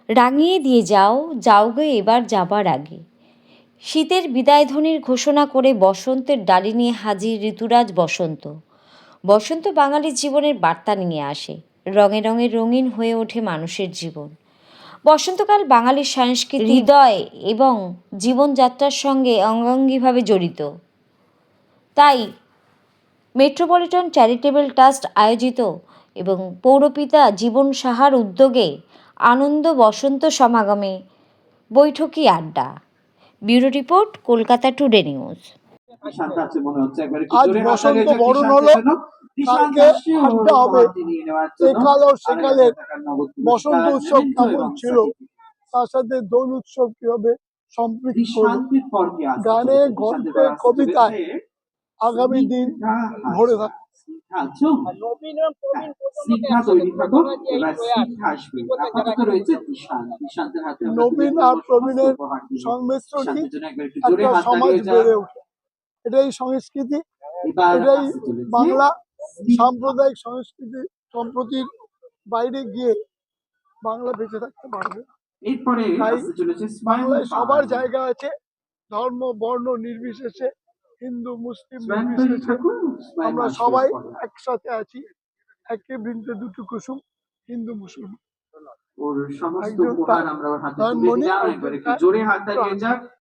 রাঙিয়ে দিয়ে যাও, যাও গো এবার যাবার আগে। শীতের বিদায়ধ্বনির ঘোষণা করে বসন্তের ডালি নিয়ে হাজির ঋতুরাজ বসন্ত। বসন্ত বাঙালির জীবনের বার্তা নিয়ে আসে। রঙে রঙে রঙিন হয়ে ওঠে মানুষের জীবন। বসন্তকাল বাঙালির সংস্কৃতি, হৃদয় এবং জীবনযাত্রার সঙ্গে অঙ্গাঙ্গিভাবে জড়িত। তাই মেট্রোপলিটন চ্যারিটেবল ট্রাস্ট আয়োজিত এবং পৌরপিতা জীবন সাহার উদ্যোগে আনন্দ বসন্ত সমাগমে বৈঠকি আড্ডা। Bureau report, Kolkata today news. আজ বসন্ত বরণ হলো, কালকে আড্ডা হবে। একাল ও সেকালের বসন্ত উৎসব কেমন ছিল, তার সাথে দোল উৎসব কিভাবে সম্পৃক্ত হলো, গানে গল্পে কবিতায় আগামী দিন ভরে থাকে। নবীন আর প্রবীণের সংমিশ্রণই একটা সমাজ বেড়ে ওঠে। এটাই সংস্কৃতি, এটাই বাংলা সাম্প্রদায়িক সংস্কৃতি সম্প্রতির বাইরে গিয়ে বাংলা বেঁচে থাকতে পারবে। তাই বাংলায় সবার জায়গা আছে, ধর্ম বর্ণ নির্বিশেষে, হিন্দু মুসলিম নির্বিশেষে আমরা সবাই একসাথে আছি। একে বৃন্তে দুটো কুসুম, হিন্দু মুসলমান। একজন তার মনি,